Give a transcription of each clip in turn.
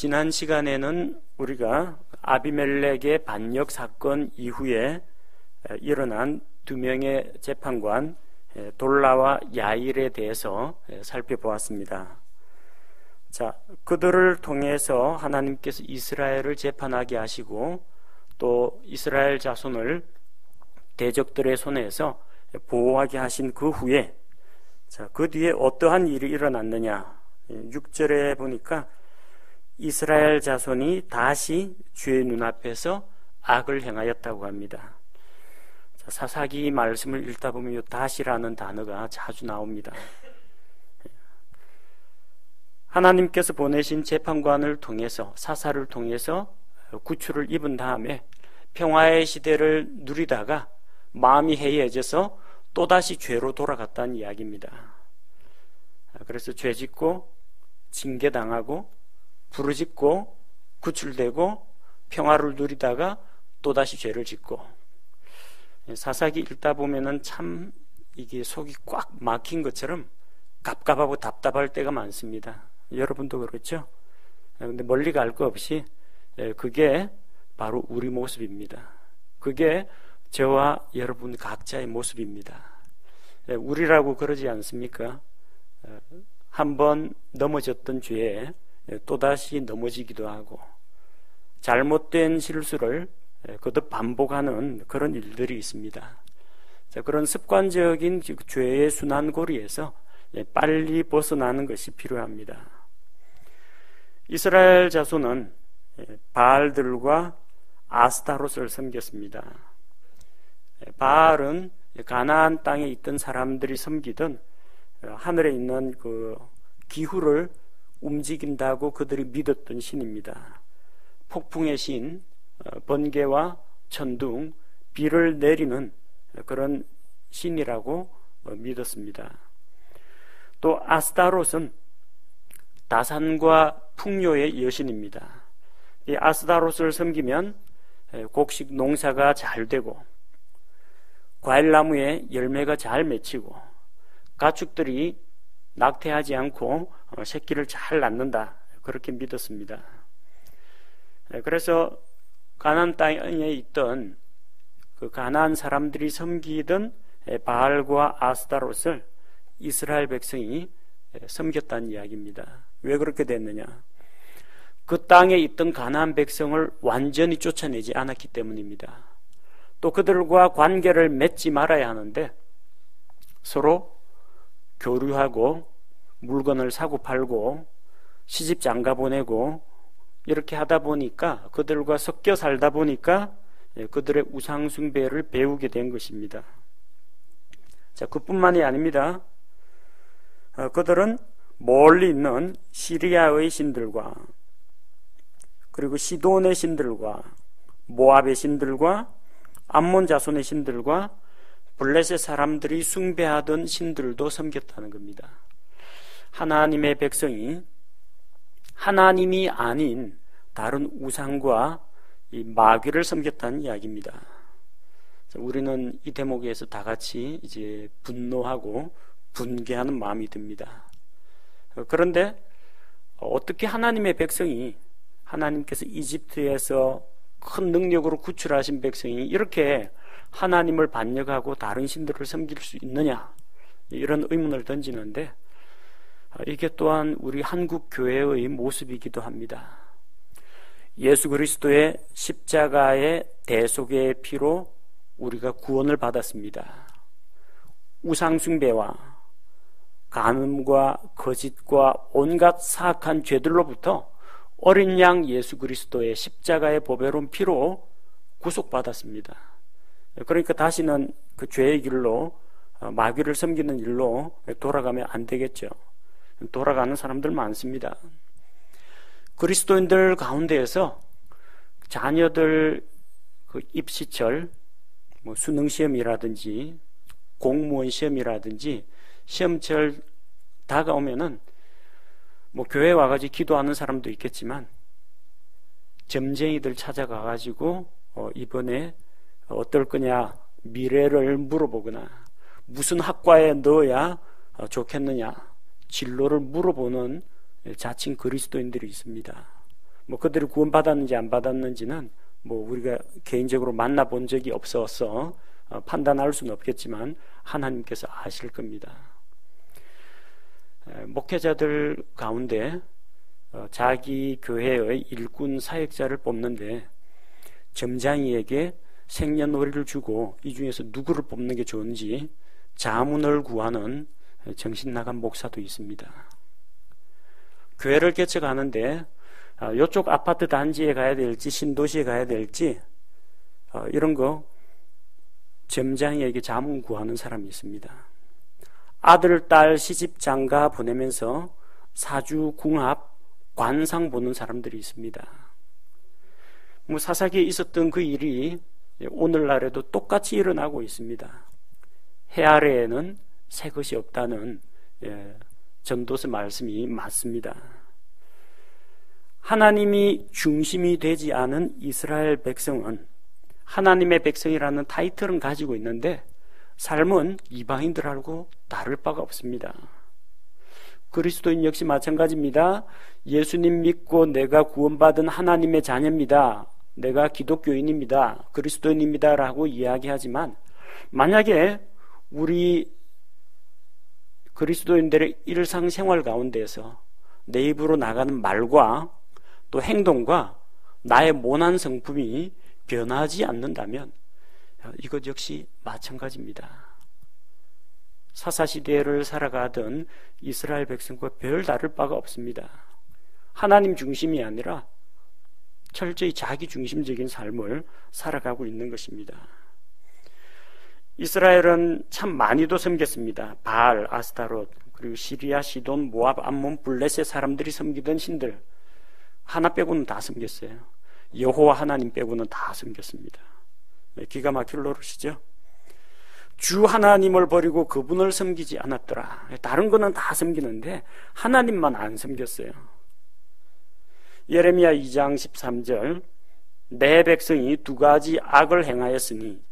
지난 시간에는 우리가 아비멜렉의 반역 사건 이후에 일어난 두 명의 재판관 돌라와 야일에 대해서 살펴보았습니다. 자, 그들을 통해서 하나님께서 이스라엘을 재판하게 하시고 또 이스라엘 자손을 대적들의 손에서 보호하게 하신 그 후에, 자, 그 뒤에 어떠한 일이 일어났느냐? 6절에 보니까 이스라엘 자손이 다시 주의 눈앞에서 악을 행하였다고 합니다. 자, 사사기 말씀을 읽다 보면 이 다시라는 단어가 자주 나옵니다. 하나님께서 보내신 재판관을 통해서, 사사를 통해서 구출을 입은 다음에 평화의 시대를 누리다가 마음이 해이해져서 또다시 죄로 돌아갔다는 이야기입니다. 그래서 죄짓고 징계당하고 부르짖고 구출되고 평화를 누리다가 또다시 죄를 짓고, 사사기 읽다 보면은 참 이게 속이 꽉 막힌 것처럼 갑갑하고 답답할 때가 많습니다. 여러분도 그렇죠? 근데 멀리 갈 거 없이 그게 바로 우리 모습입니다. 그게 저와 여러분 각자의 모습입니다. 우리라고 그러지 않습니까? 한번 넘어졌던 죄에 또다시 넘어지기도 하고 잘못된 실수를 거듭 반복하는 그런 일들이 있습니다. 자, 그런 습관적인 죄의 순환고리에서 빨리 벗어나는 것이 필요합니다. 이스라엘 자손은 바알들과 아스타롯을 섬겼습니다. 바알은 가나안 땅에 있던 사람들이 섬기던 하늘에 있는 그 기후를 움직인다고 그들이 믿었던 신입니다. 폭풍의 신, 번개와 천둥, 비를 내리는 그런 신이라고 믿었습니다. 또 아스타롯은 다산과 풍요의 여신입니다. 이 아스타롯을 섬기면 곡식 농사가 잘 되고 과일나무에 열매가 잘 맺히고 가축들이 낙태하지 않고 새끼를 잘 낳는다, 그렇게 믿었습니다. 그래서 가나안 땅에 있던 그 가나안 사람들이 섬기던 바알과 아스타롯을 이스라엘 백성이 섬겼다는 이야기입니다. 왜 그렇게 됐느냐? 그 땅에 있던 가나안 백성을 완전히 쫓아내지 않았기 때문입니다. 또 그들과 관계를 맺지 말아야 하는데 서로 교류하고 물건을 사고 팔고 시집 장가 보내고 이렇게 하다 보니까, 그들과 섞여 살다 보니까 그들의 우상 숭배를 배우게 된 것입니다. 자, 그뿐만이 아닙니다. 그들은 멀리 있는 시리아의 신들과 그리고 시돈의 신들과 모압의 신들과 암몬 자손의 신들과 블레셋 사람들이 숭배하던 신들도 섬겼다는 겁니다. 하나님의 백성이 하나님이 아닌 다른 우상과 이 마귀를 섬겼다는 이야기입니다. 우리는 이 대목에서 다 같이 이제 분노하고 분개하는 마음이 듭니다. 그런데 어떻게 하나님의 백성이, 하나님께서 이집트에서 큰 능력으로 구출하신 백성이 이렇게 하나님을 반역하고 다른 신들을 섬길 수 있느냐, 이런 의문을 던지는데, 이게 또한 우리 한국 교회의 모습이기도 합니다. 예수 그리스도의 십자가의 대속의 피로 우리가 구원을 받았습니다. 우상 숭배와 간음과 거짓과 온갖 사악한 죄들로부터 어린 양 예수 그리스도의 십자가의 보배로운 피로 구속받았습니다. 그러니까 다시는 그 죄의 길로, 마귀를 섬기는 일로 돌아가면 안 되겠죠. 돌아가는 사람들 많습니다. 그리스도인들 가운데에서 자녀들 그 입시철, 뭐 수능 시험이라든지 공무원 시험이라든지 시험철 다가오면은 뭐 교회 와가지고 기도하는 사람도 있겠지만 점쟁이들 찾아가가지고 이번에 어떨 거냐, 미래를 물어보거나 무슨 학과에 넣어야 좋겠느냐, 진로를 물어보는 자칭 그리스도인들이 있습니다. 뭐 그들이 구원받았는지 안 받았는지는 뭐 우리가 개인적으로 만나본 적이 없어서 판단할 수는 없겠지만 하나님께서 아실 겁니다. 목회자들 가운데 자기 교회의 일꾼 사역자를 뽑는데 점장이에게 생년월일을 주고 이 중에서 누구를 뽑는 게 좋은지 자문을 구하는 정신나간 목사도 있습니다. 교회를 개척하는데 이쪽 아파트 단지에 가야 될지 신도시에 가야 될지 이런 거 점장에게 자문 구하는 사람이 있습니다. 아들, 딸, 시집, 장가 보내면서 사주, 궁합, 관상 보는 사람들이 있습니다. 뭐 사사기에 있었던 그 일이 오늘날에도 똑같이 일어나고 있습니다. 해 아래에는 새 것이 없다는 전도서 말씀이 맞습니다. 하나님이 중심이 되지 않은 이스라엘 백성은 하나님의 백성이라는 타이틀은 가지고 있는데 삶은 이방인들하고 다를 바가 없습니다. 그리스도인 역시 마찬가지입니다. 예수님 믿고 내가 구원받은 하나님의 자녀입니다. 내가 기독교인입니다. 그리스도인입니다. 라고 이야기하지만 만약에 우리 그리스도인들의 일상생활 가운데서 내 입으로 나가는 말과 또 행동과 나의 모난 성품이 변하지 않는다면 이것 역시 마찬가지입니다. 사사시대를 살아가던 이스라엘 백성과 별 다를 바가 없습니다. 하나님 중심이 아니라 철저히 자기 중심적인 삶을 살아가고 있는 것입니다. 이스라엘은 참 많이도 섬겼습니다. 바알, 아스타롯, 그리고 시리아, 시돈, 모압, 암몬, 블레셋 사람들이 섬기던 신들 하나 빼고는 다 섬겼어요. 여호와 하나님 빼고는 다 섬겼습니다. 기가 막힐 노릇이죠. 주 하나님을 버리고 그분을 섬기지 않았더라. 다른 거는 다 섬기는데 하나님만 안 섬겼어요. 예레미야 2장 13절 내 백성이 두 가지 악을 행하였으니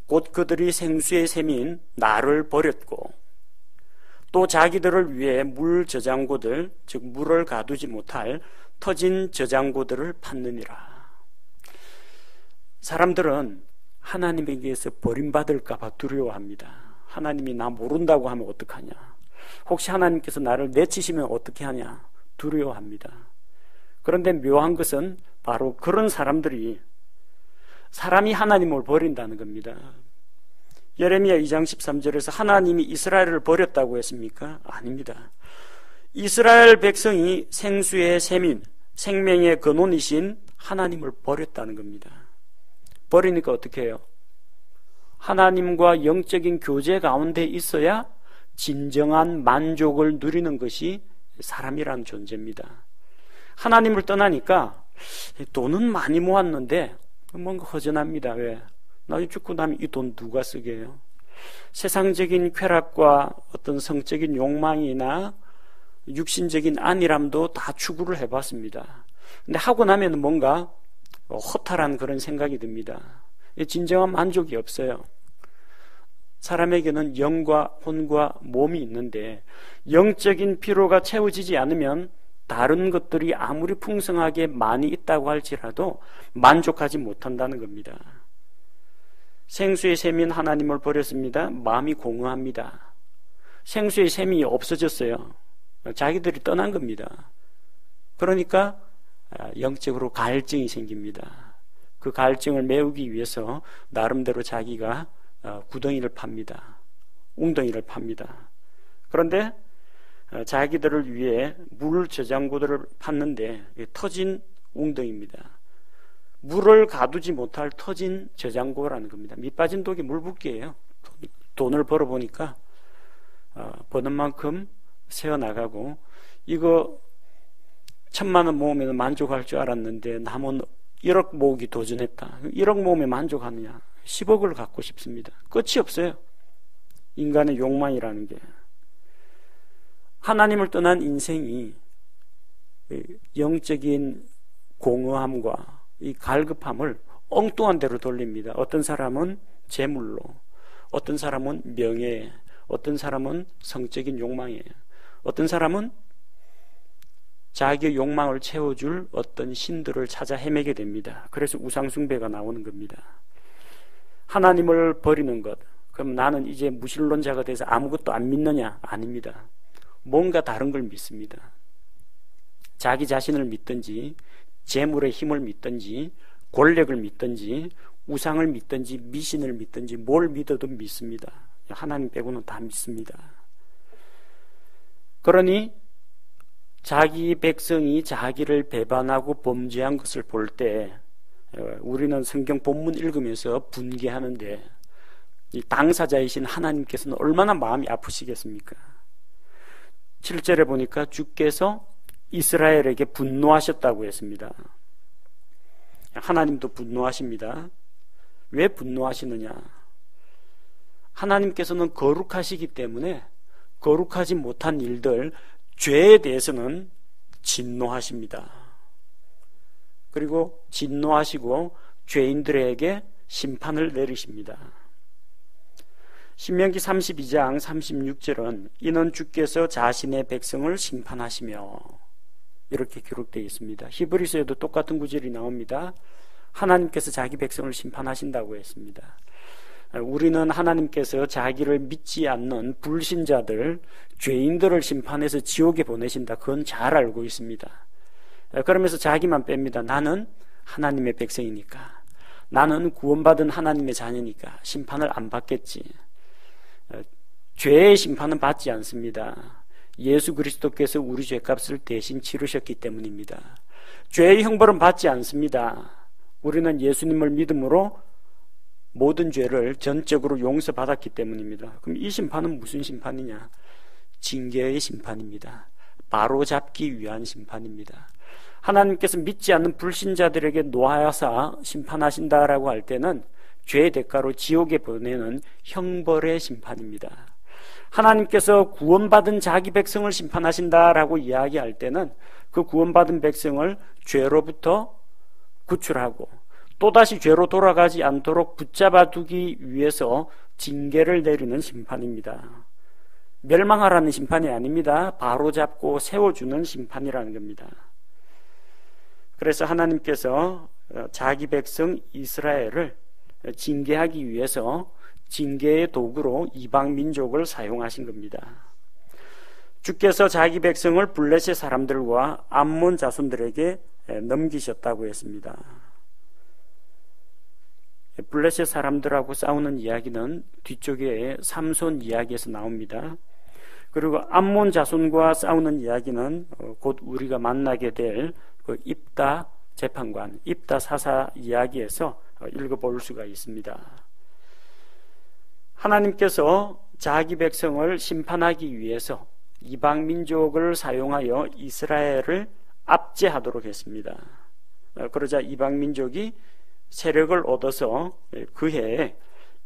곧 그들이 생수의 샘인 나를 버렸고 또 자기들을 위해 물 저장고들 즉 물을 가두지 못할 터진 저장고들을 팠느니라. 사람들은 하나님에게서 버림받을까 봐 두려워합니다. 하나님이 나 모른다고 하면 어떡하냐, 혹시 하나님께서 나를 내치시면 어떻게 하냐 두려워합니다. 그런데 묘한 것은 바로 그런 사람들이 사람이 하나님을 버린다는 겁니다. 예레미야 2장 13절에서 하나님이 이스라엘을 버렸다고 했습니까? 아닙니다. 이스라엘 백성이 생수의 샘인 생명의 근원이신 하나님을 버렸다는 겁니다. 버리니까 어떻게 해요? 하나님과 영적인 교제 가운데 있어야 진정한 만족을 누리는 것이 사람이라는 존재입니다. 하나님을 떠나니까 돈은 많이 모았는데 뭔가 허전합니다. 왜? 나중에 죽고 나면 이 돈 누가 쓰게 해요? 세상적인 쾌락과 어떤 성적인 욕망이나 육신적인 안일함도 다 추구를 해봤습니다. 근데 하고 나면 뭔가 허탈한 그런 생각이 듭니다. 진정한 만족이 없어요. 사람에게는 영과 혼과 몸이 있는데 영적인 피로가 채워지지 않으면 다른 것들이 아무리 풍성하게 많이 있다고 할지라도 만족하지 못한다는 겁니다. 생수의 샘인 하나님을 버렸습니다. 마음이 공허합니다. 생수의 샘이 없어졌어요. 자기들이 떠난 겁니다. 그러니까 영적으로 갈증이 생깁니다. 그 갈증을 메우기 위해서 나름대로 자기가 구덩이를 팝니다. 웅덩이를 팝니다. 그런데 자기들을 위해 물 저장고들을 팠는데 터진 웅덩이입니다. 물을 가두지 못할 터진 저장고라는 겁니다. 밑 빠진 독에 물 붓기예요. 돈을 벌어보니까 버는 만큼 새어나가고, 이거 1,000만 원 모으면 만족할 줄 알았는데 남은 1억 모으기 도전했다. 1억 모으면 만족하느냐? 10억을 갖고 싶습니다. 끝이 없어요. 인간의 욕망이라는 게. 하나님을 떠난 인생이 영적인 공허함과 이 갈급함을 엉뚱한 대로 돌립니다. 어떤 사람은 재물로, 어떤 사람은 명예에, 어떤 사람은 성적인 욕망에, 어떤 사람은 자기의 욕망을 채워줄 어떤 신들을 찾아 헤매게 됩니다. 그래서 우상숭배가 나오는 겁니다. 하나님을 버리는 것, 그럼 나는 이제 무신론자가 돼서 아무것도 안 믿느냐? 아닙니다. 뭔가 다른 걸 믿습니다. 자기 자신을 믿든지, 재물의 힘을 믿든지, 권력을 믿든지, 우상을 믿든지, 미신을 믿든지, 뭘 믿어도 믿습니다. 하나님 빼고는 다 믿습니다. 그러니 자기 백성이 자기를 배반하고 범죄한 것을 볼 때 우리는 성경 본문 읽으면서 분개하는데, 이 당사자이신 하나님께서는 얼마나 마음이 아프시겠습니까? 7절에 보니까 주께서 이스라엘에게 분노하셨다고 했습니다. 하나님도 분노하십니다. 왜 분노하시느냐? 하나님께서는 거룩하시기 때문에 거룩하지 못한 일들, 죄에 대해서는 진노하십니다. 그리고 진노하시고 죄인들에게 심판을 내리십니다. 신명기 32장 36절은 이는 주께서 자신의 백성을 심판하시며, 이렇게 기록되어 있습니다. 히브리서에도 똑같은 구절이 나옵니다. 하나님께서 자기 백성을 심판하신다고 했습니다. 우리는 하나님께서 자기를 믿지 않는 불신자들, 죄인들을 심판해서 지옥에 보내신다, 그건 잘 알고 있습니다. 그러면서 자기만 뺍니다. 나는 하나님의 백성이니까, 나는 구원받은 하나님의 자녀니까 심판을 안 받겠지. 죄의 심판은 받지 않습니다. 예수 그리스도께서 우리 죄값을 대신 치르셨기 때문입니다. 죄의 형벌은 받지 않습니다. 우리는 예수님을 믿음으로 모든 죄를 전적으로 용서받았기 때문입니다. 그럼 이 심판은 무슨 심판이냐? 징계의 심판입니다. 바로잡기 위한 심판입니다. 하나님께서 믿지 않는 불신자들에게 노하여서 심판하신다라고 할 때는 죄의 대가로 지옥에 보내는 형벌의 심판입니다. 하나님께서 구원받은 자기 백성을 심판하신다라고 이야기할 때는 그 구원받은 백성을 죄로부터 구출하고 또다시 죄로 돌아가지 않도록 붙잡아 두기 위해서 징계를 내리는 심판입니다. 멸망하라는 심판이 아닙니다. 바로잡고 세워주는 심판이라는 겁니다. 그래서 하나님께서 자기 백성 이스라엘을 징계하기 위해서 징계의 도구로 이방 민족을 사용하신 겁니다. 주께서 자기 백성을 블레셋 사람들과 암몬 자손들에게 넘기셨다고 했습니다. 블레셋 사람들하고 싸우는 이야기는 뒤쪽에 삼손 이야기에서 나옵니다. 그리고 암몬 자손과 싸우는 이야기는 곧 우리가 만나게 될 그 입다 재판관, 입다 사사 이야기에서 읽어볼 수가 있습니다. 하나님께서 자기 백성을 심판하기 위해서 이방 민족을 사용하여 이스라엘을 압제하도록 했습니다. 그러자 이방 민족이 세력을 얻어서 그 해에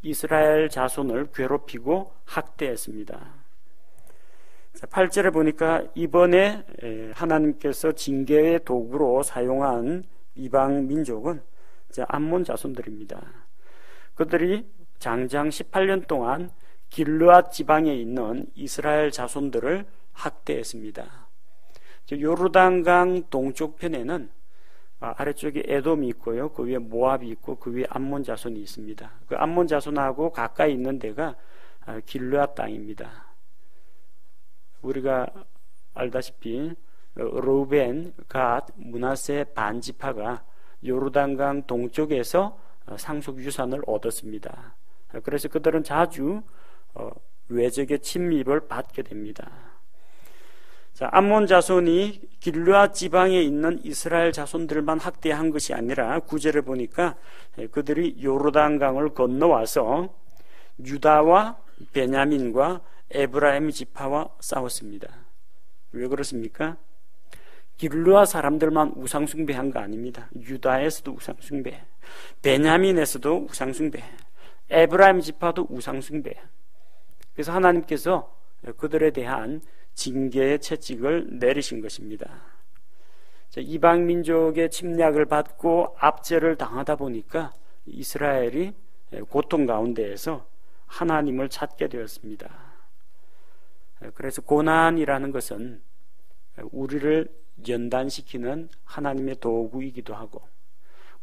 이스라엘 자손을 괴롭히고 학대했습니다. 8절에 보니까 이번에 하나님께서 징계의 도구로 사용한 이방 민족은 암몬 자손들입니다. 그들이 장장 18년 동안 길르앗 지방에 있는 이스라엘 자손들을 학대했습니다. 요르단강 동쪽 편에는 아래쪽에 에돔이 있고요, 그 위에 모압이 있고 그 위에 암몬 자손이 있습니다. 그 암몬 자손하고 가까이 있는 데가 길르앗 땅입니다. 우리가 알다시피 르우벤, 갓, 므낫세 반지파가 요르단강 동쪽에서 상속 유산을 얻었습니다. 그래서 그들은 자주 외적의 침입을 받게 됩니다. 자, 암몬 자손이 길르앗 지방에 있는 이스라엘 자손들만 학대한 것이 아니라 9절에 보니까 그들이 요르단강을 건너와서 유다와 베냐민과 에브라임 지파와 싸웠습니다. 왜 그렇습니까? 길르앗 사람들만 우상숭배한 거 아닙니다. 유다에서도 우상숭배, 베냐민에서도 우상숭배, 에브라임 지파도 우상숭배. 그래서 하나님께서 그들에 대한 징계의 채찍을 내리신 것입니다. 이방 민족의 침략을 받고 압제를 당하다 보니까 이스라엘이 고통 가운데에서 하나님을 찾게 되었습니다. 그래서 고난이라는 것은 우리를 연단시키는 하나님의 도구이기도 하고,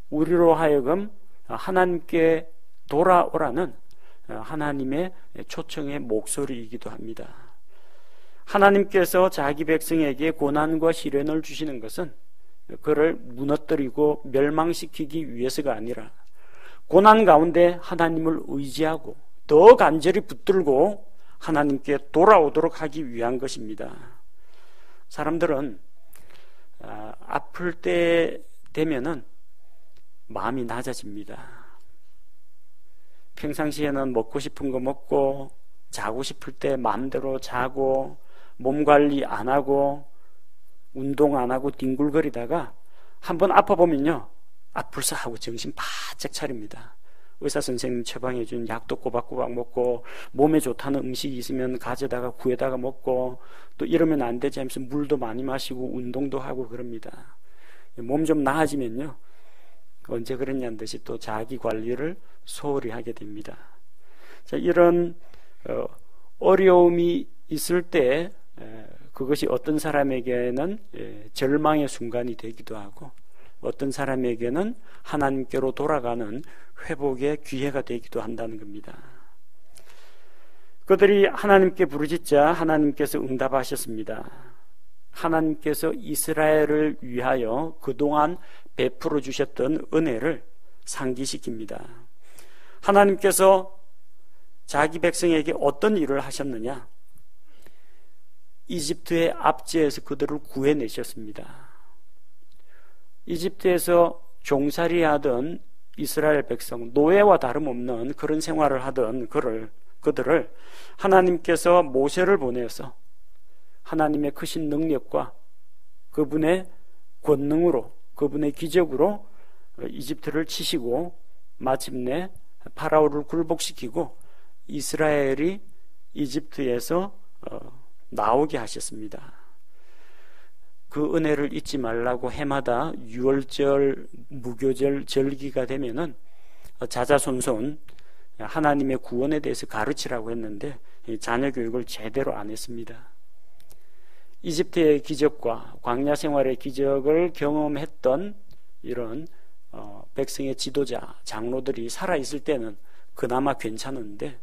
우리로 하여금 하나님께 돌아오라는 하나님의 초청의 목소리이기도 합니다. 하나님께서 자기 백성에게 고난과 시련을 주시는 것은 그를 무너뜨리고 멸망시키기 위해서가 아니라 고난 가운데 하나님을 의지하고 더 간절히 붙들고 하나님께 돌아오도록 하기 위한 것입니다. 사람들은 아플 때 되면은 마음이 낮아집니다. 평상시에는 먹고 싶은 거 먹고, 자고 싶을 때 마음대로 자고, 몸 관리 안 하고, 운동 안 하고 뒹굴거리다가 한번 아파보면요, 불사 하고 정신 바짝 차립니다. 의사 선생님 처방해 준 약도 꼬박꼬박 먹고, 몸에 좋다는 음식이 있으면 가져다가 구해다가 먹고, 또 이러면 안 되지 하면서 물도 많이 마시고 운동도 하고 그럽니다. 몸 좀 나아지면요, 언제 그랬냐는 듯이 또 자기 관리를 소홀히 하게 됩니다. 자, 이런 어려움이 있을 때 그것이 어떤 사람에게는 절망의 순간이 되기도 하고, 어떤 사람에게는 하나님께로 돌아가는 회복의 기회가 되기도 한다는 겁니다. 그들이 하나님께 부르짖자 하나님께서 응답하셨습니다. 하나님께서 이스라엘을 위하여 그동안 베풀어 주셨던 은혜를 상기시킵니다. 하나님께서 자기 백성에게 어떤 일을 하셨느냐? 이집트의 압제에서 그들을 구해내셨습니다. 이집트에서 종살이하던 이스라엘 백성, 노예와 다름없는 그런 생활을 하던 그들을 하나님께서 모세를 보내서 하나님의 크신 능력과 그분의 권능으로, 그분의 기적으로 이집트를 치시고 마침내 파라오를 굴복시키고 이스라엘이 이집트에서 나오게 하셨습니다. 그 은혜를 잊지 말라고 해마다 유월절, 무교절, 절기가 되면은 자자손손 하나님의 구원에 대해서 가르치라고 했는데 자녀 교육을 제대로 안 했습니다. 이집트의 기적과 광야 생활의 기적을 경험했던 이런 백성의 지도자, 장로들이 살아있을 때는 그나마 괜찮은데,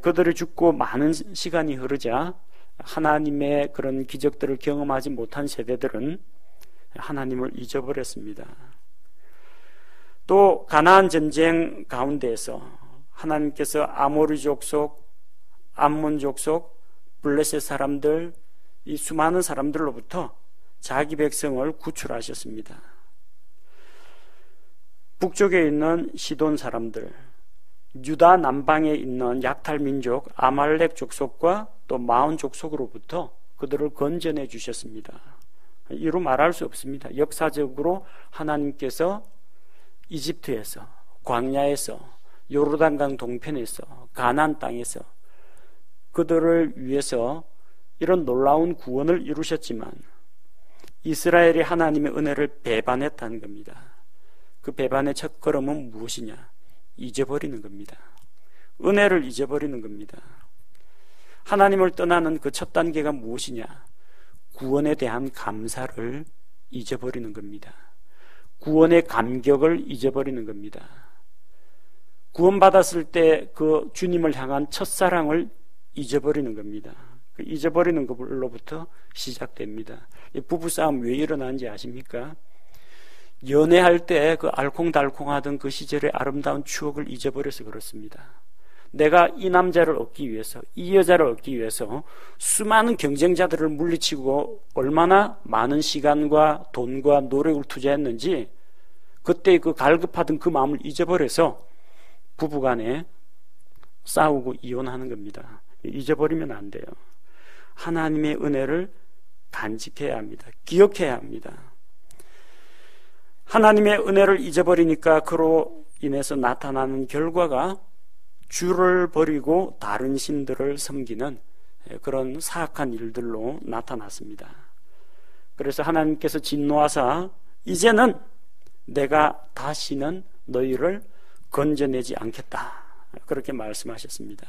그들이 죽고 많은 시간이 흐르자 하나님의 그런 기적들을 경험하지 못한 세대들은 하나님을 잊어버렸습니다. 또 가나안 전쟁 가운데에서 하나님께서 아모리 족속, 암몬 족속, 블레셋 사람들, 이 수많은 사람들로부터 자기 백성을 구출하셨습니다. 북쪽에 있는 시돈 사람들, 유다 남방에 있는 약탈 민족 아말렉 족속과 또 마온 족속으로부터 그들을 건져내 주셨습니다. 이루 말할 수 없습니다. 역사적으로 하나님께서 이집트에서, 광야에서, 요르단강 동편에서, 가나안 땅에서 그들을 위해서 이런 놀라운 구원을 이루셨지만 이스라엘이 하나님의 은혜를 배반했다는 겁니다. 그 배반의 첫걸음은 무엇이냐? 잊어버리는 겁니다. 은혜를 잊어버리는 겁니다. 하나님을 떠나는 그 첫 단계가 무엇이냐? 구원에 대한 감사를 잊어버리는 겁니다. 구원의 감격을 잊어버리는 겁니다. 구원받았을 때 그 주님을 향한 첫사랑을 잊어버리는 겁니다. 그 잊어버리는 것으로부터 시작됩니다. 부부싸움 왜 일어나는지 아십니까? 연애할 때 그 알콩달콩하던 그 시절의 아름다운 추억을 잊어버려서 그렇습니다. 내가 이 남자를 얻기 위해서, 이 여자를 얻기 위해서 수많은 경쟁자들을 물리치고 얼마나 많은 시간과 돈과 노력을 투자했는지 그때 그 갈급하던 그 마음을 잊어버려서 부부간에 싸우고 이혼하는 겁니다. 잊어버리면 안 돼요. 하나님의 은혜를 간직해야 합니다. 기억해야 합니다. 하나님의 은혜를 잊어버리니까 그로 인해서 나타나는 결과가 주를 버리고 다른 신들을 섬기는 그런 사악한 일들로 나타났습니다. 그래서 하나님께서 진노하사 이제는 내가 다시는 너희를 건져내지 않겠다, 그렇게 말씀하셨습니다.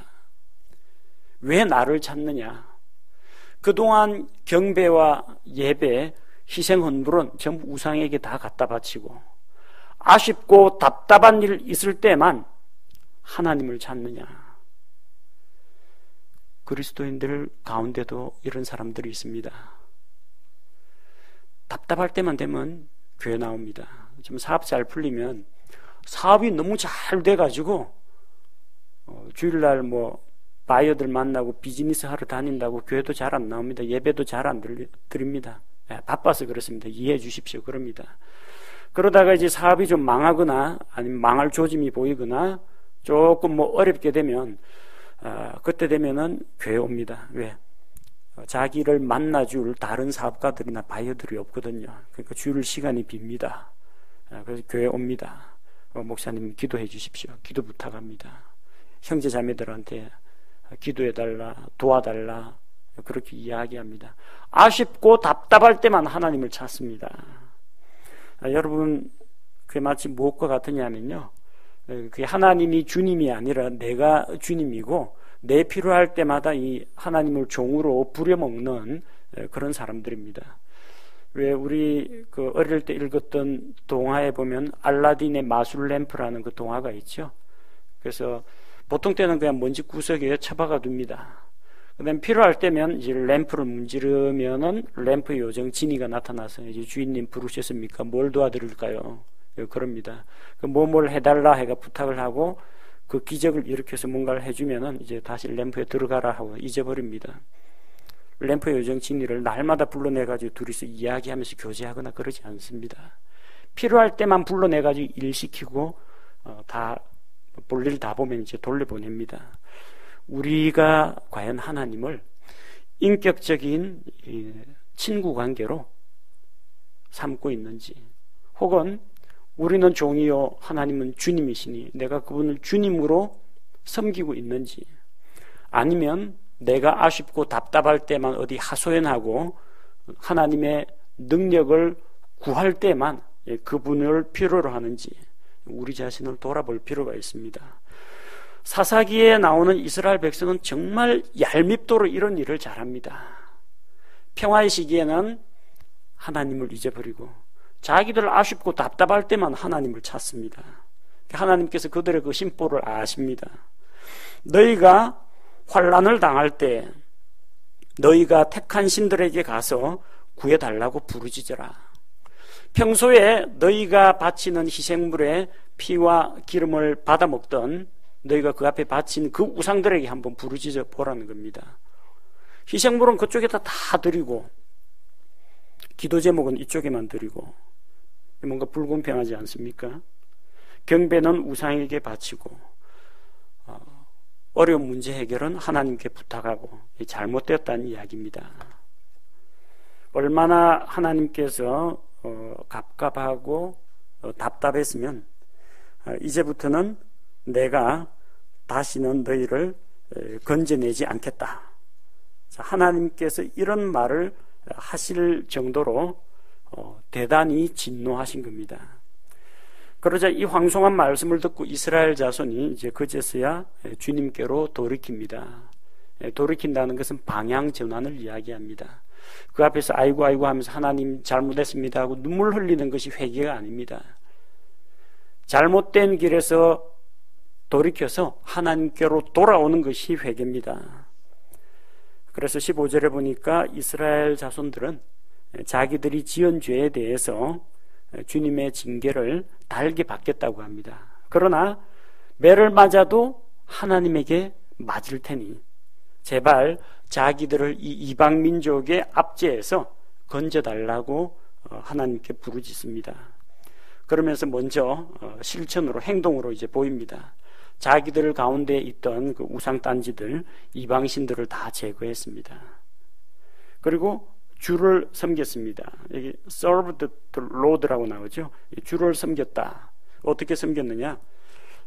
왜 나를 찾느냐? 그동안 경배와 예배, 희생 헌물은 전부 우상에게 다 갖다 바치고 아쉽고 답답한 일 있을 때만 하나님을 찾느냐. 그리스도인들 가운데도 이런 사람들이 있습니다. 답답할 때만 되면 교회 나옵니다. 지금 사업 잘 풀리면 사업이 너무 잘 돼가지고 주일날 바이어들 만나고 비즈니스 하러 다닌다고 교회도 잘 안 나옵니다. 예배도 잘 안 드립니다. 바빠서 그렇습니다. 이해해 주십시오. 그럽니다. 그러다가 이제 사업이 좀 망하거나 아니면 망할 조짐이 보이거나 조금 어렵게 되면 그때 되면은 교회 옵니다. 왜? 자기를 만나줄 다른 사업가들이나 바이어들이 없거든요. 그러니까 주일 시간이 빕니다. 그래서 교회 옵니다. 목사님 기도해 주십시오. 기도 부탁합니다. 형제 자매들한테 기도해달라, 도와달라, 그렇게 이야기합니다. 아쉽고 답답할 때만 하나님을 찾습니다. 여러분, 그게 마치 무엇과 같으냐면요, 그게 하나님이 주님이 아니라 내가 주님이고 내 필요할 때마다 이 하나님을 종으로 부려먹는 그런 사람들입니다. 왜 우리 어릴 때 읽었던 동화에 보면 알라딘의 마술 램프라는 그 동화가 있죠. 그래서 보통 때는 그냥 먼지 구석에 처박아 둡니다. 그다음 필요할 때면 이제 램프를 문지르면은 램프 요정 지니가 나타나서 이제 주인님 부르셨습니까? 뭘 도와드릴까요? 그럽니다. 뭘 해달라 해가 부탁을 하고 그 기적을 일으켜서 뭔가를 해주면은 이제 다시 램프에 들어가라 하고 잊어버립니다. 램프 요정 지니를 날마다 불러내가지고 둘이서 이야기하면서 교제하거나 그러지 않습니다. 필요할 때만 불러내가지고 일 시키고 다 볼일 다 보면 이제 돌려보냅니다. 우리가 과연 하나님을 인격적인 친구 관계로 삼고 있는지, 혹은 우리는 종이요 하나님은 주님이시니 내가 그분을 주님으로 섬기고 있는지, 아니면 내가 아쉽고 답답할 때만 어디 하소연하고 하나님의 능력을 구할 때만 그분을 필요로 하는지 우리 자신을 돌아볼 필요가 있습니다. 사사기에 나오는 이스라엘 백성은 정말 얄밉도록 이런 일을 잘합니다. 평화의 시기에는 하나님을 잊어버리고 자기들 아쉽고 답답할 때만 하나님을 찾습니다. 하나님께서 그들의 그 심보를 아십니다. 너희가 환난을 당할 때 너희가 택한 신들에게 가서 구해달라고 부르짖어라. 평소에 너희가 바치는 희생물의 피와 기름을 받아먹던 너희가 그 앞에 바친 그 우상들에게 한번 부르짖어 보라는 겁니다. 희생물은 그쪽에다 다 드리고 기도 제목은 이쪽에만 드리고, 뭔가 불공평하지 않습니까? 경배는 우상에게 바치고 어려운 문제 해결은 하나님께 부탁하고 잘못되었다는 이야기입니다. 얼마나 하나님께서 갑갑하고 답답했으면 이제부터는 내가 다시는 너희를 건져내지 않겠다. 하나님께서 이런 말을 하실 정도로 대단히 진노하신 겁니다. 그러자 이 황송한 말씀을 듣고 이스라엘 자손이 이제 그제서야 주님께로 돌이킵니다. 돌이킨다는 것은 방향 전환을 이야기합니다. 그 앞에서 아이고 아이고 하면서 하나님 잘못했습니다 하고 눈물 흘리는 것이 회개가 아닙니다. 잘못된 길에서 돌이켜서 하나님께로 돌아오는 것이 회개입니다. 그래서 15절에 보니까 이스라엘 자손들은 자기들이 지은 죄에 대해서 주님의 징계를 달게 받겠다고 합니다. 그러나 매를 맞아도 하나님에게 맞을 테니 제발 자기들을 이 이방 민족의 압제에서 건져달라고 하나님께 부르짖습니다. 그러면서 먼저 실천으로, 행동으로 이제 보입니다. 자기들 가운데 있던 그 우상단지들, 이방신들을 다 제거했습니다. 그리고 주를 섬겼습니다. 여기 served the Lord라고 나오죠. 주를 섬겼다. 어떻게 섬겼느냐?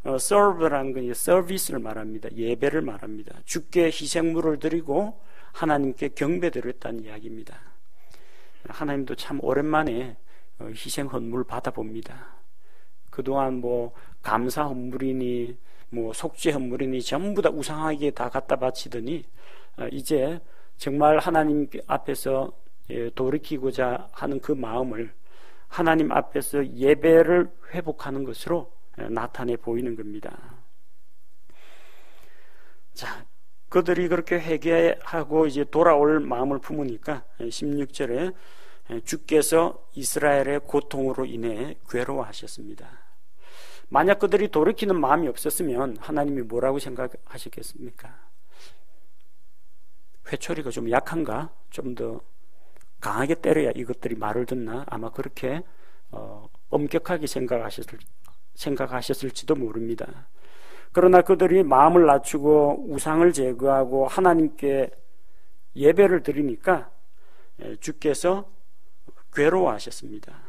serve라는 건 서비스를 말합니다. 예배를 말합니다. 주께 희생물을 드리고 하나님께 경배를 했다는 이야기입니다. 하나님도 참 오랜만에 희생 헌물 받아봅니다. 그동안 감사 헌물이니 속죄 헌물이니 전부 다 우상하게 다 갖다 바치더니 이제 정말 하나님 앞에서 돌이키고자 하는 그 마음을 하나님 앞에서 예배를 회복하는 것으로 나타내 보이는 겁니다. 자, 그들이 그렇게 회개하고 이제 돌아올 마음을 품으니까 16절에 주께서 이스라엘의 고통으로 인해 괴로워하셨습니다. 만약 그들이 돌이키는 마음이 없었으면 하나님이 뭐라고 생각하셨겠습니까? 회초리가 좀 약한가? 좀 더 강하게 때려야 이것들이 말을 듣나? 아마 그렇게 엄격하게 생각하셨을지도 모릅니다. 그러나 그들이 마음을 낮추고 우상을 제거하고 하나님께 예배를 드리니까 주께서 괴로워하셨습니다.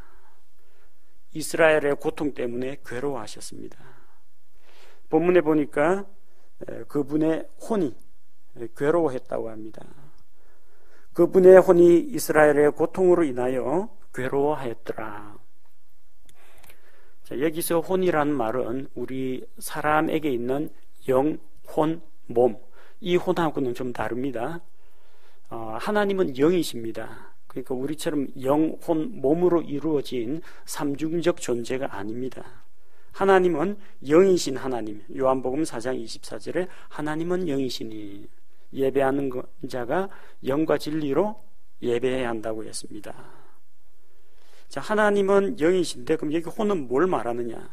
이스라엘의 고통 때문에 괴로워하셨습니다. 본문에 보니까 그분의 혼이 괴로워했다고 합니다. 그분의 혼이 이스라엘의 고통으로 인하여 괴로워하였더라. 자, 여기서 혼이라는 말은 우리 사람에게 있는 영, 혼, 몸, 이 혼하고는 좀 다릅니다. 하나님은 영이십니다. 그러니까 우리처럼 영, 혼, 몸으로 이루어진 삼중적 존재가 아닙니다. 하나님은 영이신 하나님, 요한복음 4장 24절에 하나님은 영이시니 예배하는 자가 영과 진리로 예배해야 한다고 했습니다. 자, 하나님은 영이신데 그럼 여기 혼은 뭘 말하느냐?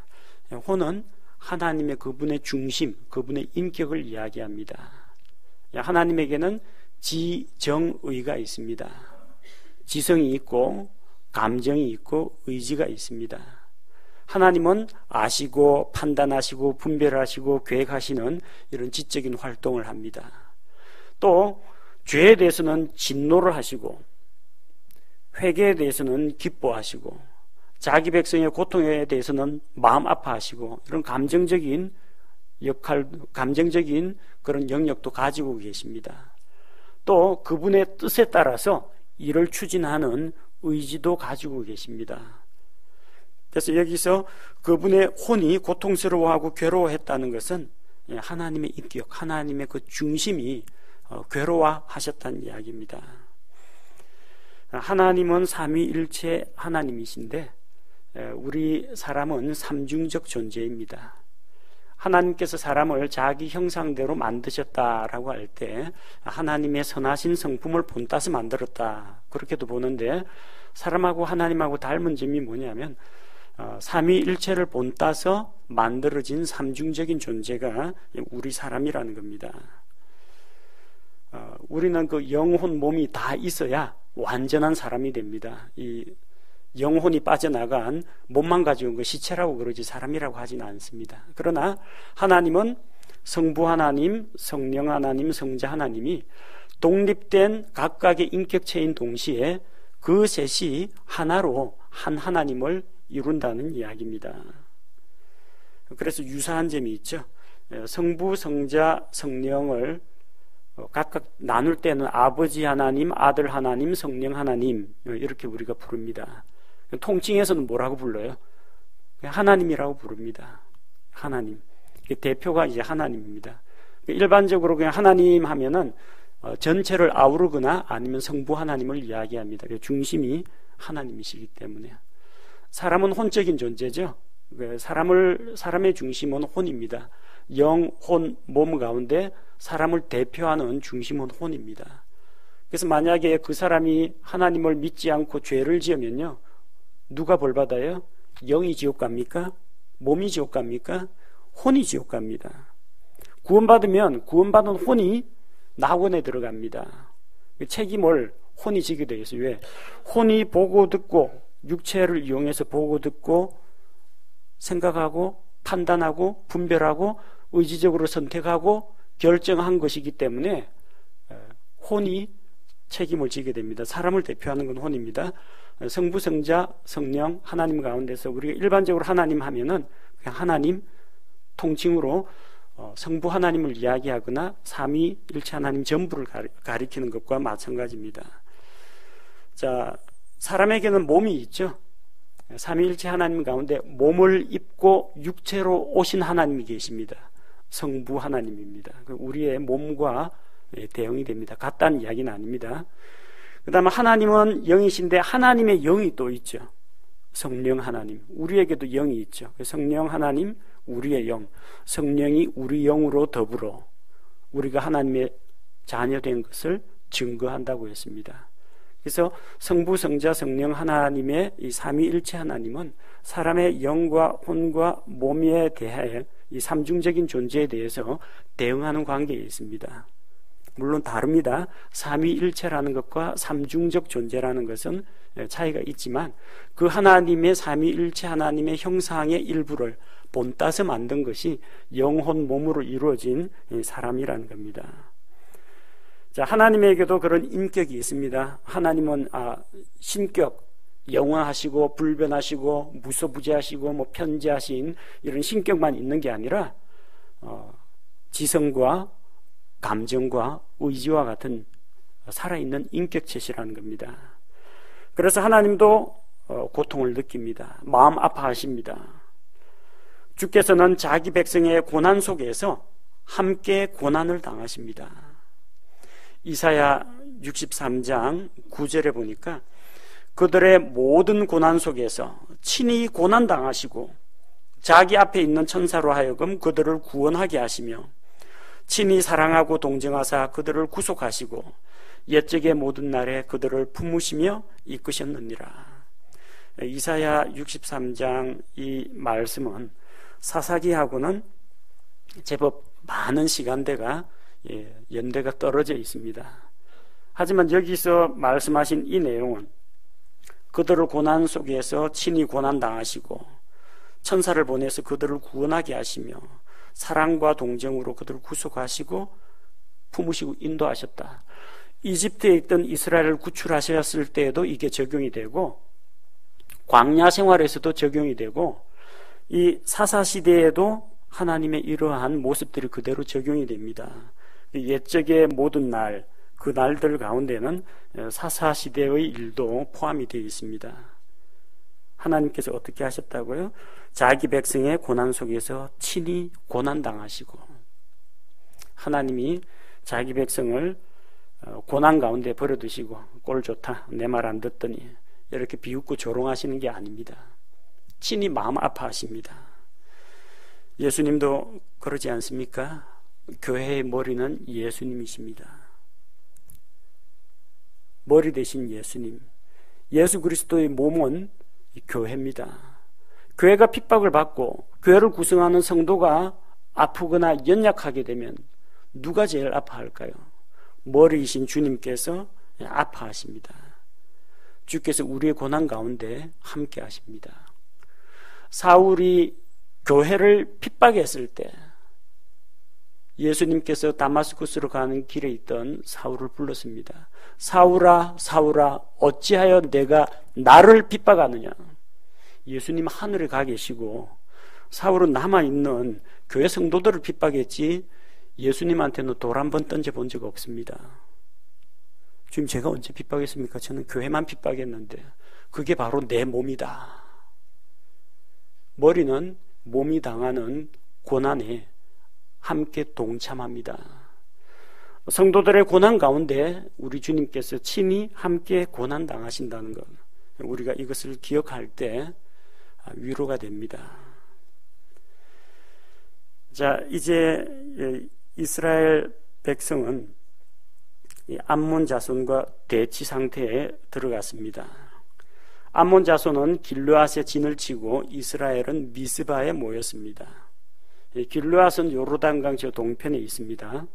혼은 하나님의 그분의 중심, 그분의 인격을 이야기합니다. 하나님에게는 지정의가 있습니다. 지성이 있고 감정이 있고 의지가 있습니다. 하나님은 아시고 판단하시고 분별하시고 계획하시는 이런 지적인 활동을 합니다. 또 죄에 대해서는 진노를 하시고 회개에 대해서는 기뻐하시고 자기 백성의 고통에 대해서는 마음 아파하시고 이런 감정적인 역할, 감정적인 그런 영역도 가지고 계십니다. 또 그분의 뜻에 따라서 이를 추진하는 의지도 가지고 계십니다. 그래서 여기서 그분의 혼이 고통스러워하고 괴로워했다는 것은 하나님의 인격, 하나님의 그 중심이 괴로워하셨다는 이야기입니다. 하나님은 삼위일체 하나님이신데 우리 사람은 삼중적 존재입니다. 하나님께서 사람을 자기 형상대로 만드셨다라고 할 때 하나님의 선하신 성품을 본따서 만들었다 그렇게도 보는데, 사람하고 하나님하고 닮은 점이 뭐냐면 삼위일체를 본따서 만들어진 삼중적인 존재가 우리 사람이라는 겁니다. 우리는 그 영혼 몸이 다 있어야 완전한 사람이 됩니다. 이 영혼이 빠져나간 몸만 가지고 그 시체라고 그러지 사람이라고 하지는 않습니다. 그러나 하나님은 성부 하나님, 성령 하나님, 성자 하나님이 독립된 각각의 인격체인 동시에 그 셋이 하나로 한 하나님을 이룬다는 이야기입니다. 그래서 유사한 점이 있죠. 성부, 성자, 성령을 각각 나눌 때는 아버지 하나님, 아들 하나님, 성령 하나님 이렇게 우리가 부릅니다. 통칭해서는 뭐라고 불러요? 하나님이라고 부릅니다. 하나님. 대표가 이제 하나님입니다. 일반적으로 그냥 하나님 하면은 전체를 아우르거나 아니면 성부 하나님을 이야기합니다. 중심이 하나님이시기 때문에. 사람은 혼적인 존재죠. 사람의 중심은 혼입니다. 영, 혼, 몸 가운데 사람을 대표하는 중심은 혼입니다. 그래서 만약에 그 사람이 하나님을 믿지 않고 죄를 지으면요, 누가 벌 받아요? 영이 지옥 갑니까? 몸이 지옥 갑니까? 혼이 지옥 갑니다. 구원받으면 구원받은 혼이 낙원에 들어갑니다. 책임을 혼이 지게 되어 있어요. 왜? 혼이 보고 듣고 육체를 이용해서 보고 듣고 생각하고 판단하고 분별하고 의지적으로 선택하고 결정한 것이기 때문에 혼이 책임을 지게 됩니다. 사람을 대표하는 건 혼입니다. 성부, 성자, 성령, 하나님 가운데서 우리가 일반적으로 하나님 하면은 그냥 하나님 통칭으로 성부 하나님을 이야기하거나 삼위일체 하나님 전부를 가리키는 것과 마찬가지입니다. 자, 사람에게는 몸이 있죠. 삼위일체 하나님 가운데 몸을 입고 육체로 오신 하나님이 계십니다. 성부 하나님입니다. 우리의 몸과 대응이 됩니다. 같다는 이야기는 아닙니다. 그 다음에 하나님은 영이신데 하나님의 영이 또 있죠. 성령 하나님, 우리에게도 영이 있죠. 성령 하나님, 우리의 영, 성령이 우리 영으로 더불어 우리가 하나님의 자녀된 것을 증거한다고 했습니다. 그래서 성부, 성자, 성령 하나님의 이 삼위일체 하나님은 사람의 영과 혼과 몸에 대해 이 삼중적인 존재에 대해서 대응하는 관계에 있습니다. 물론 다릅니다. 삼위일체라는 것과 삼중적 존재라는 것은 차이가 있지만 그 하나님의 삼위일체 하나님의 형상의 일부를 본따서 만든 것이 영혼 몸으로 이루어진 사람이라는 겁니다. 자, 하나님에게도 그런 인격이 있습니다. 하나님은 신격, 영원하시고 불변하시고 무소부재하시고 뭐 편재하신 이런 신격만 있는 게 아니라 지성과 감정과 의지와 같은 살아있는 인격체시라는 겁니다. 그래서 하나님도 고통을 느낍니다. 마음 아파하십니다. 주께서는 자기 백성의 고난 속에서 함께 고난을 당하십니다. 이사야 63장 9절에 보니까 그들의 모든 고난 속에서 친히 고난 당하시고 자기 앞에 있는 천사로 하여금 그들을 구원하게 하시며 친히 사랑하고 동정하사 그들을 구속하시고 옛적의 모든 날에 그들을 품으시며 이끄셨느니라. 이사야 63장 이 말씀은 사사기하고는 제법 많은 시간대가 연대가 떨어져 있습니다. 하지만 여기서 말씀하신 이 내용은 그들을 고난 속에서 친히 고난 당하시고 천사를 보내서 그들을 구원하게 하시며 사랑과 동정으로 그들을 구속하시고 품으시고 인도하셨다. 이집트에 있던 이스라엘을 구출하셨을 때에도 이게 적용이 되고 광야 생활에서도 적용이 되고 이 사사시대에도 하나님의 이러한 모습들이 그대로 적용이 됩니다. 옛적의 모든 날, 그 날들 가운데는 사사시대의 일도 포함이 되어 있습니다. 하나님께서 어떻게 하셨다고요? 자기 백성의 고난 속에서 친히 고난당하시고 하나님이 자기 백성을 고난 가운데 버려두시고 꼴 좋다, 내 말 안 듣더니 이렇게 비웃고 조롱하시는 게 아닙니다. 친히 마음 아파하십니다. 예수님도 그러지 않습니까? 교회의 머리는 예수님이십니다. 머리 대신 예수님, 예수 그리스도의 몸은 교회입니다. 교회가 핍박을 받고 교회를 구성하는 성도가 아프거나 연약하게 되면 누가 제일 아파할까요? 머리이신 주님께서 아파하십니다. 주께서 우리의 고난 가운데 함께 하십니다. 사울이 교회를 핍박했을 때 예수님께서 다마스쿠스로 가는 길에 있던 사울을 불렀습니다. 사울아, 사울아, 어찌하여 내가 나를 핍박하느냐? 예수님 하늘에 가 계시고 사울은 남아있는 교회 성도들을 핍박했지 예수님한테는 돌 한 번 던져본 적 없습니다. 지금 제가 언제 핍박했습니까? 저는 교회만 핍박했는데 그게 바로 내 몸이다. 머리는 몸이 당하는 고난에 함께 동참합니다. 성도들의 고난 가운데 우리 주님께서 친히 함께 고난 당하신다는 것, 우리가 이것을 기억할 때 위로가 됩니다. 자, 이제 이스라엘 백성은 암몬 자손과 대치 상태에 들어갔습니다. 암몬 자손은 길르앗에 진을 치고 이스라엘은 미스바에 모였습니다. 길르앗은 요르단강 저 동편에 있습니다.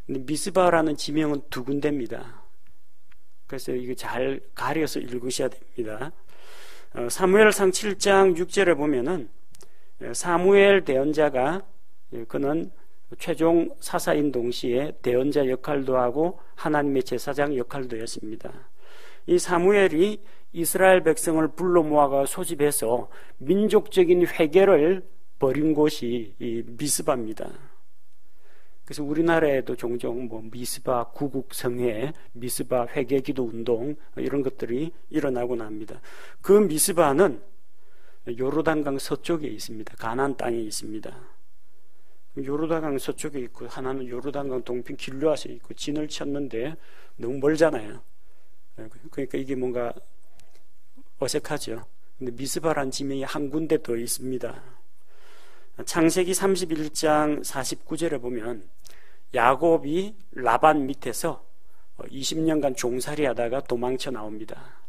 근데 미스바라는 지명은 두 군데입니다. 그래서 이거 잘 가려서 읽으셔야 됩니다. 사무엘상 7장 6절에 보면은 사무엘 대언자가 그는 최종 사사인 동시에 대언자 역할도 하고 하나님의 제사장 역할도 했습니다. 이 사무엘이 이스라엘 백성을 불러 모아가 소집해서 민족적인 회개를 벌인 곳이 이 미스바입니다. 그래서 우리나라에도 종종 뭐 미스바 구국성회, 미스바 회개기도 운동 이런 것들이 일어나곤 합니다. 그 미스바는 요르단강 서쪽에 있습니다. 가나안 땅에 있습니다. 요르단강 서쪽에 있고 하나는 요르단강 동편 길르앗에 있고 진을 쳤는데 너무 멀잖아요. 그러니까 이게 뭔가 어색하죠. 근데 미스바란 지명이 한 군데 더 있습니다. 창세기 31장 49절에 보면 야곱이 라반 밑에서 20년간 종살이 하다가 도망쳐 나옵니다.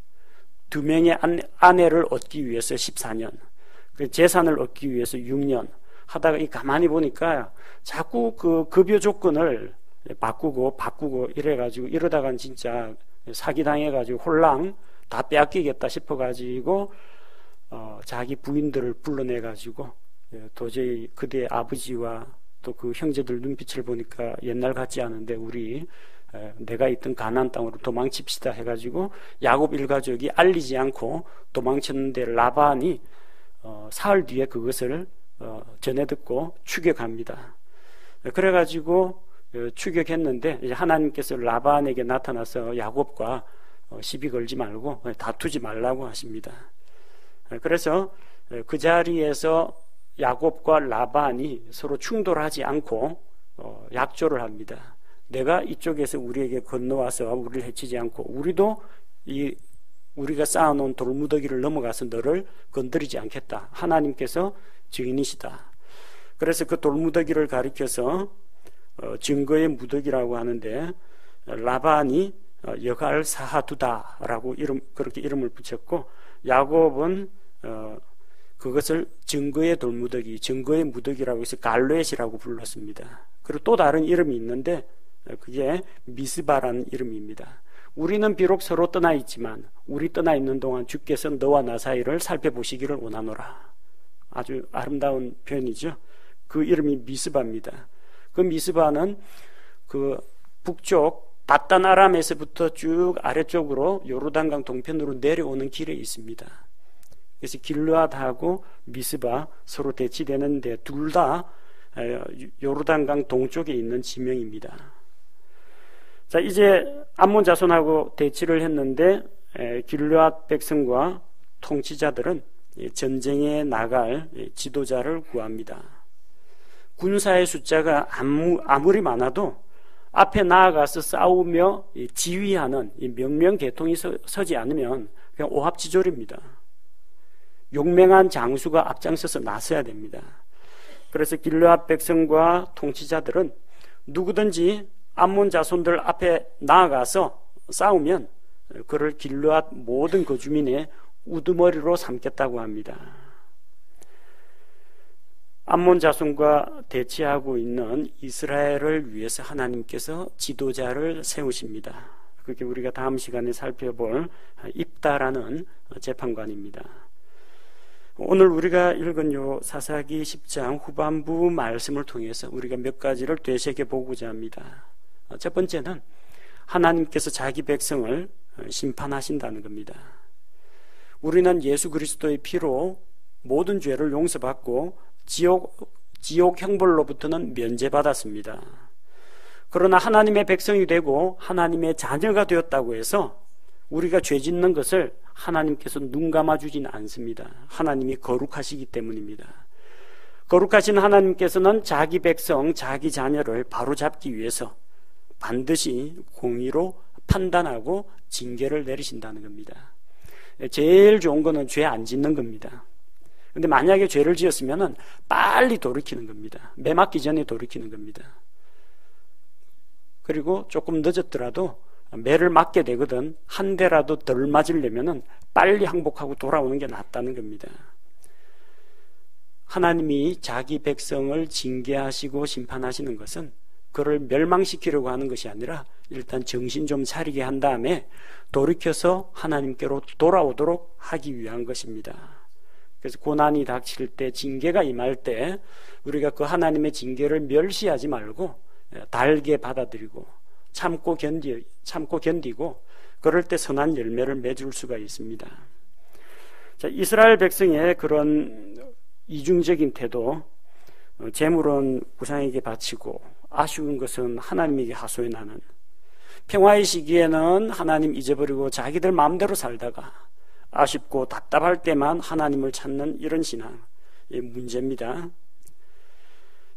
두 명의 아내를 얻기 위해서 14년, 재산을 얻기 위해서 6년 하다가 가만히 보니까 자꾸 그 급여 조건을 바꾸고 이래가지고 이러다간 진짜 사기당해가지고 홀랑 다 빼앗기겠다 싶어가지고 자기 부인들을 불러내가지고 도저히 그대의 아버지와 또 그 형제들 눈빛을 보니까 옛날 같지 않은데 우리 내가 있던 가나안 땅으로 도망칩시다 해가지고 야곱 일가족이 알리지 않고 도망쳤는데 라반이 사흘 뒤에 그것을 전해 듣고 추격합니다. 그래가지고 추격했는데 이제 하나님께서 라반에게 나타나서 야곱과 시비 걸지 말고 다투지 말라고 하십니다. 그래서 그 자리에서 야곱과 라반이 서로 충돌하지 않고 약조를 합니다. 내가 이쪽에서 우리에게 건너와서 우리를 해치지 않고 우리도 우리가 쌓아놓은 돌무더기를 넘어가서 너를 건드리지 않겠다. 하나님께서 증인이시다. 그래서 그 돌무더기를 가리켜서 증거의 무더기라고 하는데 라반이 여갈 사하두다라고 그렇게 이름을 붙였고 야곱은 그것을 증거의 돌무더기, 증거의 무더기라고 해서 갈렛이라고 불렀습니다. 그리고 또 다른 이름이 있는데 그게 미스바라는 이름입니다. 우리는 비록 서로 떠나 있지만 우리 떠나 있는 동안 주께서 너와 나 사이를 살펴보시기를 원하노라. 아주 아름다운 표현이죠. 그 이름이 미스바입니다. 그 미스바는 그 북쪽 바단 아람에서부터 쭉 아래쪽으로 요르단강 동편으로 내려오는 길에 있습니다. 그래서 길르앗하고 미스바 서로 대치되는데 둘 다 요르단강 동쪽에 있는 지명입니다. 자, 이제 암몬 자손하고 대치를 했는데 길르앗 백성과 통치자들은 전쟁에 나갈 지도자를 구합니다. 군사의 숫자가 아무리 많아도 앞에 나아가서 싸우며 지휘하는 명령계통이 서지 않으면 그냥 오합지졸입니다. 용맹한 장수가 앞장서서 나서야 됩니다. 그래서 길르앗 백성과 통치자들은 누구든지 암몬 자손들 앞에 나아가서 싸우면 그를 길르앗 모든 거주민의 우두머리로 삼겠다고 합니다. 암몬 자손과 대치하고 있는 이스라엘을 위해서 하나님께서 지도자를 세우십니다. 그게 우리가 다음 시간에 살펴볼 입다라는 재판관입니다. 오늘 우리가 읽은 요 사사기 10장 후반부 말씀을 통해서 우리가 몇 가지를 되새겨보고자 합니다. 첫 번째는 하나님께서 자기 백성을 심판하신다는 겁니다. 우리는 예수 그리스도의 피로 모든 죄를 용서받고 지옥 형벌로부터는 면제받았습니다. 그러나 하나님의 백성이 되고 하나님의 자녀가 되었다고 해서 우리가 죄 짓는 것을 하나님께서 눈 감아주지는 않습니다. 하나님이 거룩하시기 때문입니다. 거룩하신 하나님께서는 자기 백성, 자기 자녀를 바로잡기 위해서 반드시 공의로 판단하고 징계를 내리신다는 겁니다. 제일 좋은 거는 죄 안 짓는 겁니다. 근데 만약에 죄를 지었으면 빨리 돌이키는 겁니다. 매 맞기 전에 돌이키는 겁니다. 그리고 조금 늦었더라도 매를 맞게 되거든 한 대라도 덜 맞으려면 빨리 항복하고 돌아오는 게 낫다는 겁니다. 하나님이 자기 백성을 징계하시고 심판하시는 것은 그를 멸망시키려고 하는 것이 아니라 일단 정신 좀 차리게 한 다음에 돌이켜서 하나님께로 돌아오도록 하기 위한 것입니다. 그래서 고난이 닥칠 때, 징계가 임할 때 우리가 그 하나님의 징계를 멸시하지 말고 달게 받아들이고 참고 견디고 그럴 때 선한 열매를 맺을 수가 있습니다. 자, 이스라엘 백성의 그런 이중적인 태도, 재물은 우상에게 바치고 아쉬운 것은 하나님에게 하소연하는, 평화의 시기에는 하나님 잊어버리고 자기들 마음대로 살다가 아쉽고 답답할 때만 하나님을 찾는 이런 신앙, 문제입니다.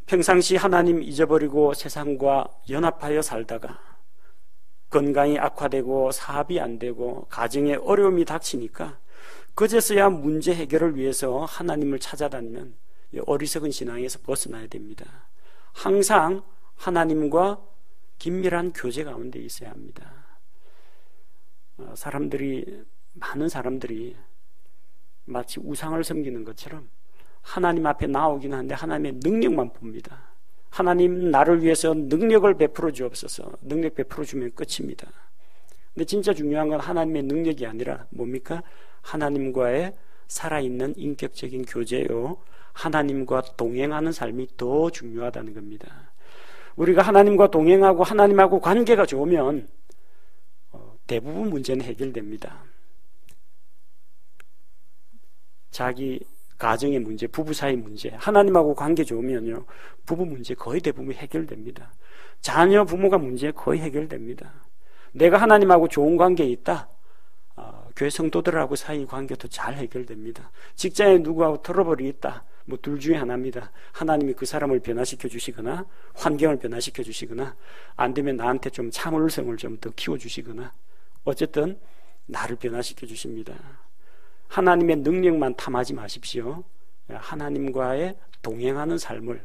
평상시 하나님 잊어버리고 세상과 연합하여 살다가 건강이 악화되고 사업이 안 되고 가정에 어려움이 닥치니까 그제서야 문제 해결을 위해서 하나님을 찾아다니면 어리석은 신앙에서 벗어나야 됩니다. 항상 하나님과 긴밀한 교제 가운데 있어야 합니다. 많은 사람들이 마치 우상을 섬기는 것처럼 하나님 앞에 나오긴 하는데 하나님의 능력만 봅니다. 하나님 나를 위해서 능력을 베풀어 주옵소서. 능력 베풀어 주면 끝입니다. 근데 진짜 중요한 건 하나님의 능력이 아니라 뭡니까? 하나님과의 살아있는 인격적인 교제요. 하나님과 동행하는 삶이 더 중요하다는 겁니다. 우리가 하나님과 동행하고 하나님하고 관계가 좋으면 대부분 문제는 해결됩니다. 자기 가정의 문제, 부부 사이 문제, 하나님하고 관계 좋으면요, 부부 문제 거의 대부분 해결됩니다. 자녀 부모가 문제 거의 해결됩니다. 내가 하나님하고 좋은 관계에 있다, 교회 성도들하고 사이 관계도 잘 해결됩니다. 직장에 누구하고 트러블이 있다, 둘 중에 하나입니다. 하나님이 그 사람을 변화시켜 주시거나 환경을 변화시켜 주시거나 안 되면 나한테 좀 참을성을 좀 더 키워 주시거나 어쨌든 나를 변화시켜 주십니다. 하나님의 능력만 탐하지 마십시오. 하나님과의 동행하는 삶을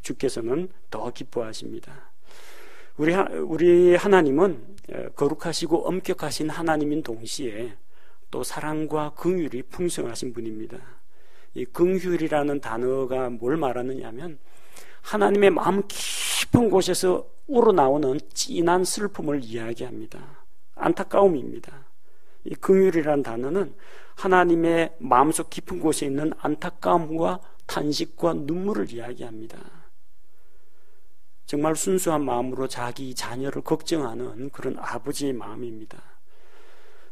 주께서는 더 기뻐하십니다. 우리 하나님은 거룩하시고 엄격하신 하나님인 동시에 또 사랑과 긍휼이 풍성하신 분입니다. 이 긍휼이라는 단어가 뭘 말하느냐 하면 하나님의 마음 깊은 곳에서 우러나오는 진한 슬픔을 이야기합니다. 안타까움입니다. 이 긍휼이라는 단어는 하나님의 마음속 깊은 곳에 있는 안타까움과 탄식과 눈물을 이야기합니다. 정말 순수한 마음으로 자기 자녀를 걱정하는 그런 아버지의 마음입니다.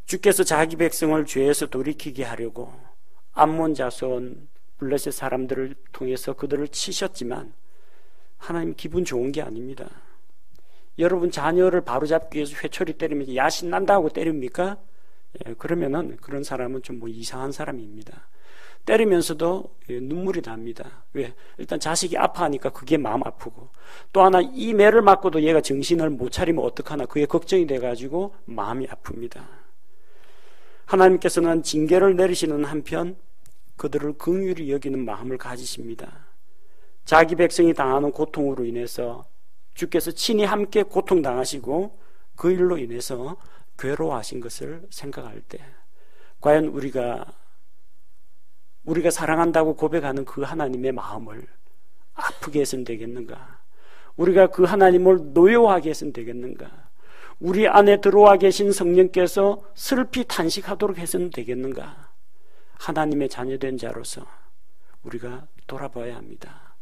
주께서 자기 백성을 죄에서 돌이키게 하려고 암몬 자손 블레셋 사람들을 통해서 그들을 치셨지만 하나님 기분 좋은 게 아닙니다. 여러분 자녀를 바로잡기 위해서 회초리 때리면 야신난다고 때립니까? 그러면은 그런 사람은 좀 이상한 사람입니다. 때리면서도 눈물이 납니다. 왜? 일단 자식이 아파하니까 그게 마음 아프고, 또 하나 이 매를 맞고도 얘가 정신을 못 차리면 어떡하나 그게 걱정이 돼가지고 마음이 아픕니다. 하나님께서는 징계를 내리시는 한편 그들을 긍휼히 여기는 마음을 가지십니다. 자기 백성이 당하는 고통으로 인해서 주께서 친히 함께 고통당하시고 그 일로 인해서 괴로워하신 것을 생각할 때 과연 우리가 사랑한다고 고백하는 그 하나님의 마음을 아프게 해서는 되겠는가? 우리가 그 하나님을 노여워하게 해서는 되겠는가? 우리 안에 들어와 계신 성령께서 슬피 탄식하도록 해서는 되겠는가? 하나님의 자녀된 자로서 우리가 돌아봐야 합니다.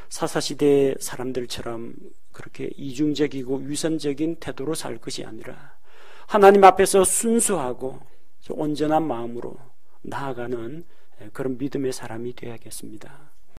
사사시대의 사람들처럼 그렇게 이중적이고 위선적인 태도로 살 것이 아니라 하나님 앞에서 순수하고 온전한 마음으로 나아가는 그런 믿음의 사람이 되어야겠습니다.